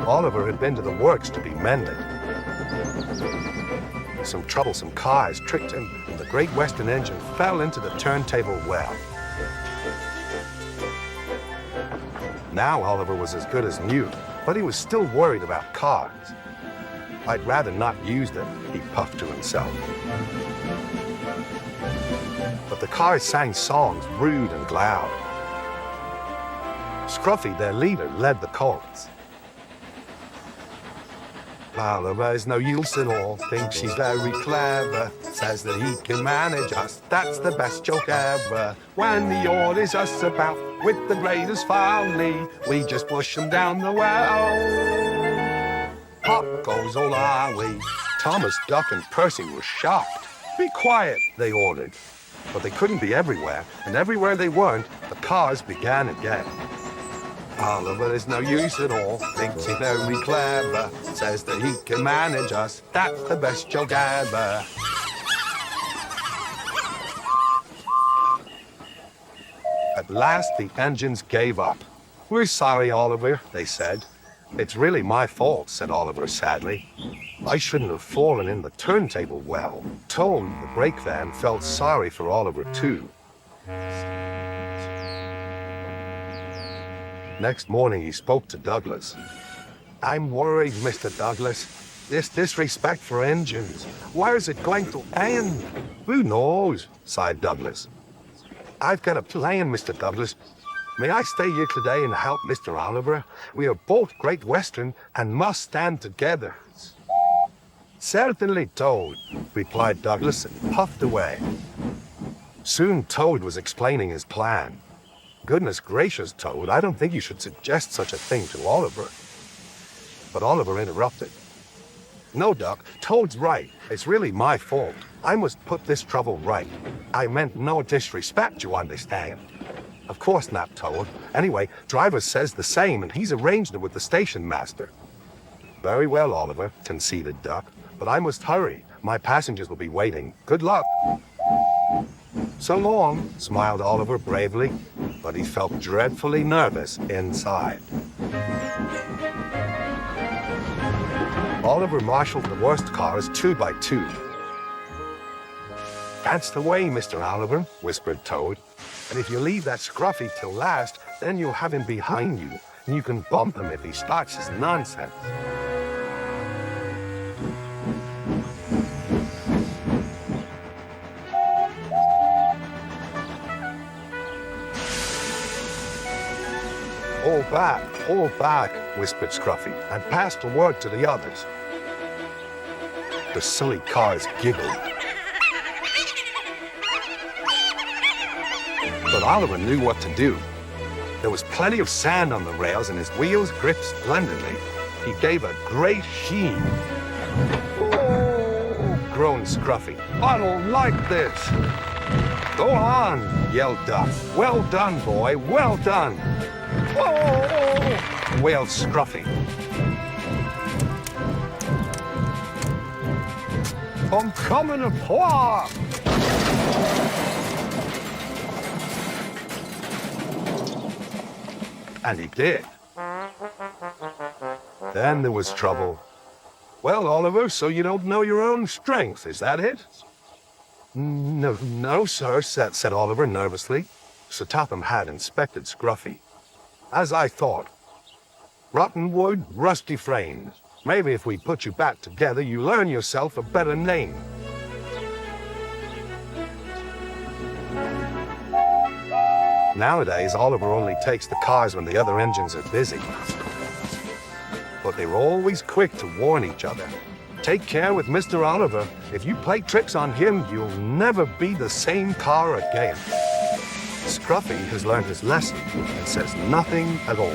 Oliver had been to the works to be mended. Some troublesome cars tricked him, and the Great Western engine fell into the turntable well. Now Oliver was as good as new, but he was still worried about cars. I'd rather not use them, he puffed to himself. But the cars sang songs rude and loud. Scruffy, their leader, led the chorus. Oliver's no use at all, thinks he's very clever, says that he can manage us, that's the best joke ever. When he orders us about with the greatest folly, we just push him down the well. Pop goes old Ollie. Thomas, Duck, and Percy were shocked. Be quiet, they ordered. But they couldn't be everywhere, and everywhere they weren't, the cars began again. Oliver is no use at all, thinks he's very clever, says that he can manage us, that's the best joke ever. At last, the engines gave up. We're sorry, Oliver, they said. It's really my fault, said Oliver sadly. I shouldn't have fallen in the turntable well. Toad, the brake van, felt sorry for Oliver, too. Next morning, he spoke to Douglas. I'm worried, Mr. Douglas. This disrespect for engines, where's it going to end? Who knows, sighed Douglas. I've got a plan, Mr. Douglas. May I stay here today and help Mr. Oliver? We are both Great Western and must stand together. Certainly, Toad, replied Douglas and puffed away. Soon Toad was explaining his plan. Goodness gracious, Toad, I don't think you should suggest such a thing to Oliver. But Oliver interrupted. No, Duck, Toad's right. It's really my fault. I must put this trouble right. I meant no disrespect, you understand. Of course not, Toad. Anyway, Driver says the same, and he's arranged it with the station master. Very well, Oliver, conceded Duck. But I must hurry. My passengers will be waiting. Good luck. So long, smiled Oliver bravely, but he felt dreadfully nervous inside. Oliver marshaled the worst cars 2 by 2. That's the way, Mr. Oliver, whispered Toad. And if you leave that Scruffy till last, then you'll have him behind you, and you can bump him if he starts his nonsense. Hold back, whispered Scruffy, and passed the word to the others. The silly cars giggled. But Oliver knew what to do. There was plenty of sand on the rails, and his wheels gripped splendidly. He gave a great sheen. Oh, groaned Scruffy. I don't like this. Go on, yelled Duck. Well done, boy, well done. Oh, wailed Scruffy. I'm coming apart. And he did. Then there was trouble. Well, Oliver, so you don't know your own strength, is that it? No, sir, said Oliver nervously. Sir Topham had inspected Scruffy. As I thought. Rotten wood, rusty frames. Maybe if we put you back together, you learn yourself a better name. Nowadays, Oliver only takes the cars when the other engines are busy. But they were always quick to warn each other. Take care with Mr. Oliver. If you play tricks on him, you'll never be the same car again. Scruffy has learned his lesson and says nothing at all.